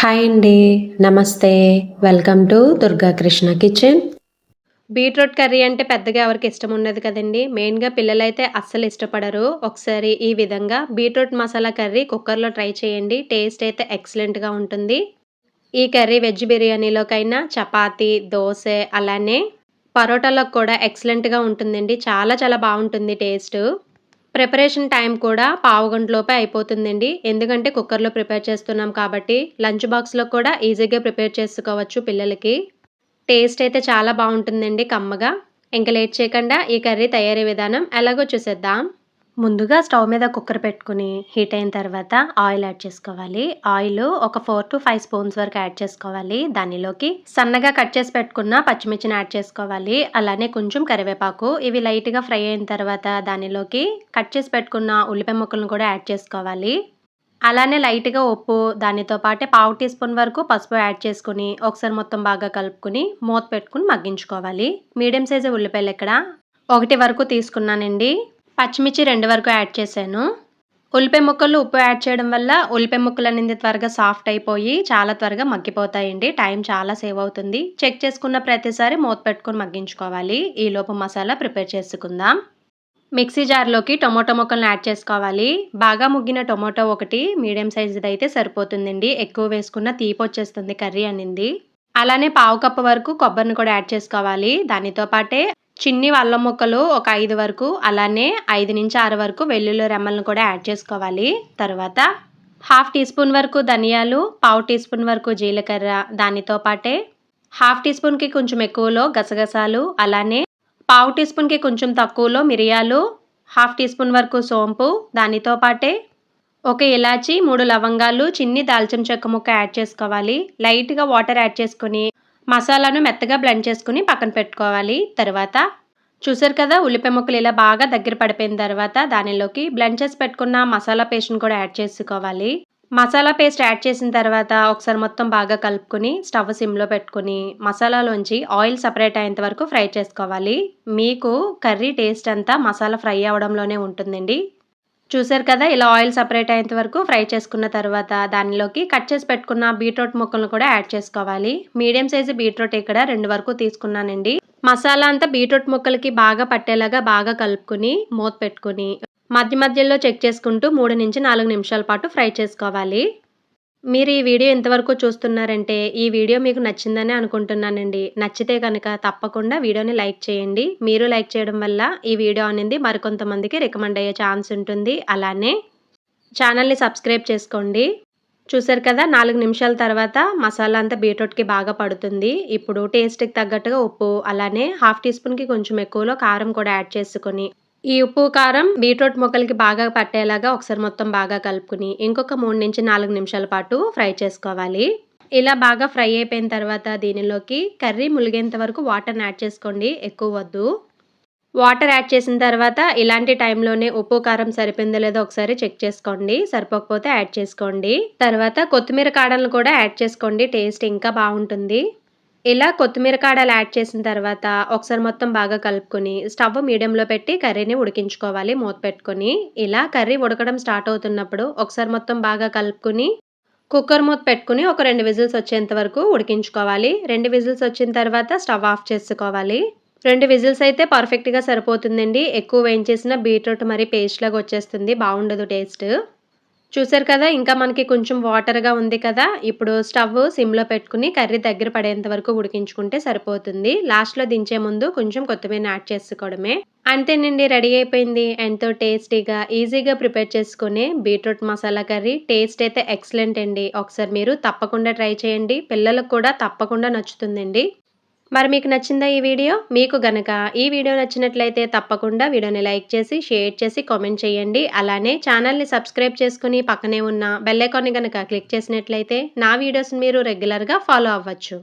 Hi అండి. నమస్తే. Welcome to Durga Krishna kitchen. Beetroot curry అంటే పెద్దగా ఎవరికి ఇష్టం ఉండదు కదండీ. మెయిన్‌గా పిల్లలైతే అస్సలు ఇష్టపడరు. ఒకసారి ఈ విధంగా బీట్రూట్ మసాలా కర్రీ కుక్కర్‌లో ట్రై చేయండి. టేస్ట్ అయితే ఎక్సలెంట్‌గా ఉంటుంది. ఈ కర్రీ వెజ్ బిర్యానీలోకైనా, చపాతీ, దోస అలానే పరోటాలకు కూడా ఎక్సలెంట్‌గా ఉంటుందండి. చాలా చాలా బావుంటుంది టేస్టు. ప్రిపరేషన్ టైం కూడా పావుగంట లోపే అయిపోతుందండి. ఎందుకంటే కుక్కర్‌లో ప్రిపేర్ చేస్తున్నాం కాబట్టి లంచ్ బాక్స్‌లో కూడా ఈజీగా ప్రిపేర్ చేసుకోవచ్చు పిల్లలకి. టేస్ట్ అయితే చాలా బావుంటుందండి కమ్మగా. ఇంక లేట్ చేయకుండా ఈ కర్రీ తయారీ విధానం ఎలాగో చూసేద్దాం. ముందుగా స్టవ్ మీద కుక్కర్ పెట్టుకొని హీట్ అయిన తర్వాత ఆయిల్ యాడ్ చేసుకోవాలి. ఆయిల్ ఒక 4-5 స్పూన్స్ వరకు యాడ్ చేసుకోవాలి. దానిలోకి సన్నగా కట్ చేసి పెట్టుకున్న పచ్చిమిర్చిని యాడ్ చేసుకోవాలి. అలానే కొంచెం కరివేపాకు. ఇవి లైట్‌గా ఫ్రై అయిన తర్వాత దానిలోకి కట్ చేసి పెట్టుకున్న ఉల్లిపాయ ముక్కలను కూడా యాడ్ చేసుకోవాలి. అలానే లైట్‌గా ఉప్పు, దానితో పాటే పావు టీ స్పూన్ వరకు పసుపు యాడ్ చేసుకొని ఒకసారి మొత్తం బాగా కలుపుకొని మూత పెట్టుకొని మగ్గించుకోవాలి. మీడియం సైజు ఉల్లిపాయలు ఇక్కడ 1 వరకు తీసుకున్నానండి. పచ్చిమిర్చి 2 వరకు యాడ్ చేశాను. ఉల్లిపాయ ముక్కలు ఉప్పు యాడ్ చేయడం వల్ల ఉల్లిపాయ ముక్కలనేది త్వరగా సాఫ్ట్ అయిపోయి చాలా త్వరగా మగ్గిపోతాయండి. టైం చాలా సేవ్ అవుతుంది. చెక్ చేసుకున్న ప్రతిసారి మూత పెట్టుకొని మగ్గించుకోవాలి. ఈలోపు మసాలా ప్రిపేర్ చేసుకుందాం. మిక్సీ జార్‌లోకి టొమాటో ముక్కలను యాడ్ చేసుకోవాలి. బాగా ముగ్గిన టొమాటో ఒకటి మీడియం సైజ్‌దైతే సరిపోతుందండి. ఎక్కువ వేసుకున్న తీపొచ్చేస్తుంది కర్రీ అనింది. అలానే పావు కప్పు వరకు కొబ్బరిని కూడా యాడ్ చేసుకోవాలి. దానితో పాటే చిన్ని అల్లం ముక్కలు ఒక 5 వరకు, అలానే 5-6 వరకు వెల్లుల్లి రెమ్మలను కూడా యాడ్ చేసుకోవాలి. తర్వాత హాఫ్ టీ స్పూన్ వరకు ధనియాలు, పావు టీ స్పూన్ వరకు జీలకర్ర, దానితో పాటే హాఫ్ టీ స్పూన్‌కి కొంచెం ఎక్కువలో గసగసాలు, అలానే పావు టీ స్పూన్‌కి కొంచెం తక్కువలో మిరియాలు, హాఫ్ టీ స్పూన్ వరకు సోంపు, దానితో పాటే ఒక ఇలాచి, 3 లవంగాలు, చిన్ని దాల్చిన చెక్క ముక్క యాడ్ చేసుకోవాలి. లైట్‌గా వాటర్ యాడ్ చేసుకొని మసాలాను మెత్తగా బ్లెండ్ చేసుకొని పక్కన పెట్టుకోవాలి. తర్వాత చూసారు కదా, ఉల్లిపాయ ముక్కలు ఇలా బాగా దగ్గర పడిపోయిన తర్వాత దానిలోకి బ్లెండ్ చేసి పెట్టుకున్న మసాలా పేస్ట్‌ని కూడా యాడ్ చేసుకోవాలి. మసాలా పేస్ట్ యాడ్ చేసిన తర్వాత ఒకసారి మొత్తం బాగా కలుపుకొని స్టవ్ సిమ్‌లో పెట్టుకొని మసాలాలోంచి ఆయిల్ సెపరేట్ అయ్యేంత వరకు ఫ్రై చేసుకోవాలి. మీకు కర్రీ టేస్ట్ అంతా మసాలా ఫ్రై అవ్వడంలోనే ఉంటుందండి. చూసారు కదా, ఇలా ఆయిల్ సెపరేట్ అయ్యేంత వరకు ఫ్రై చేసుకున్న తర్వాత దానిలోకి కట్ చేసి పెట్టుకున్న బీట్రూట్ ముక్కలను కూడా యాడ్ చేసుకోవాలి. మీడియం సైజు బీట్రూట్ ఇక్కడ 2 వరకు తీసుకున్నానండి. మసాలా అంతా బీట్రూట్ ముక్కలకి బాగా పట్టేలాగా బాగా కలుపుకొని మూత పెట్టుకొని మధ్య మధ్యలో చెక్ చేసుకుంటూ 3-4 నిమిషాల పాటు ఫ్రై చేసుకోవాలి. మీరు ఈ వీడియో ఇంతవరకు చూస్తున్నారంటే ఈ వీడియో మీకు నచ్చిందనే అనుకుంటున్నానండి. నచ్చితే గనక తప్పకుండా వీడియోని లైక్ చేయండి. మీరు లైక్ చేయడం వల్ల ఈ వీడియో అనేది మరికొంతమందికి రికమెండ్ అయ్యే ఛాన్స్ ఉంటుంది. అలానే ఛానల్‌ని సబ్స్క్రైబ్ చేసుకోండి. చూసారు కదా, 4 నిమిషాల తర్వాత మసాలా అంతా బీట్రూట్‌కి బాగా పడుతుంది. ఇప్పుడు టేస్ట్‌కి తగ్గట్టుగా ఉప్పు, అలానే హాఫ్ టీ స్పూన్‌కి కొంచెం ఎక్కువలో కారం కూడా యాడ్ చేసుకొని ఈ ఉప్పు, కారం బీట్రూట్ ముక్కలకి బాగా పట్టేలాగా ఒకసారి మొత్తం బాగా కలుపుకొని ఇంకొక 3-4 నిమిషాల పాటు ఫ్రై చేసుకోవాలి. ఇలా బాగా ఫ్రై అయిపోయిన తర్వాత దీనిలోకి కర్రీ ములిగేంత వరకు వాటర్‌ని యాడ్ చేసుకోండి. ఎక్కువ వద్దు. వాటర్ యాడ్ చేసిన తర్వాత ఇలాంటి టైంలోనే ఉప్పు, కారం సరిపోయిందో లేదో ఒకసారి చెక్ చేసుకోండి. సరిపోకపోతే యాడ్ చేసుకోండి. తర్వాత కొత్తిమీర కాడలను కూడా యాడ్ చేసుకోండి. టేస్ట్ ఇంకా బావుంటుంది. ఇలా కొత్తిమీర కాడలు యాడ్ చేసిన తర్వాత ఒకసారి మొత్తం బాగా కలుపుకొని స్టవ్ మీడియంలో పెట్టి కర్రీని ఉడికించుకోవాలి మూత పెట్టుకొని. ఇలా కర్రీ ఉడకడం స్టార్ట్ అవుతున్నప్పుడు ఒకసారి మొత్తం బాగా కలుపుకొని కుక్కర్ మూత పెట్టుకొని ఒక 2 విజిల్స్ వచ్చేంత వరకు ఉడికించుకోవాలి. 2 విజిల్స్ వచ్చిన తర్వాత స్టవ్ ఆఫ్ చేసుకోవాలి. 2 విజిల్స్ అయితే పర్ఫెక్ట్‌గా సరిపోతుందండి. ఎక్కువ వేయించేసిన బీట్రూట్ మరి పేస్ట్‌లాగా వచ్చేస్తుంది. బావుండదు టేస్ట్. చూసారు కదా, ఇంకా మనకి కొంచెం వాటర్‌గా ఉంది కదా! ఇప్పుడు స్టవ్ సిమ్‌లో పెట్టుకొని కర్రీ దగ్గర పడేంత వరకు ఉడికించుకుంటే సరిపోతుంది. లాస్ట్‌లో దించే ముందు కొంచెం కొత్తిమీరని యాడ్ చేసుకోవడమే. అంతేనండి, రెడీ అయిపోయింది. ఎంతో టేస్టీగా, ఈజీగా ప్రిపేర్ చేసుకునే బీట్రూట్ మసాలా కర్రీ. టేస్ట్ అయితే ఎక్సలెంట్ అండి. ఒకసారి మీరు తప్పకుండా ట్రై చేయండి. పిల్లలకు కూడా తప్పకుండా నచ్చుతుందండి. మరి మీకు నచ్చిందా ఈ వీడియో? మీకు గనక ఈ వీడియో నచ్చినట్లయితే తప్పకుండా వీడియోని లైక్ చేసి, షేర్ చేసి, కామెంట్ చేయండి. అలానే ఛానల్‌ని సబ్స్క్రైబ్ చేసుకొని పక్కనే ఉన్న బెల్ ఐకాన్‌ని గనక క్లిక్ చేసినట్లయితే నా వీడియోస్‌ని మీరు రెగ్యులర్‌గా ఫాలో అవ్వచ్చు.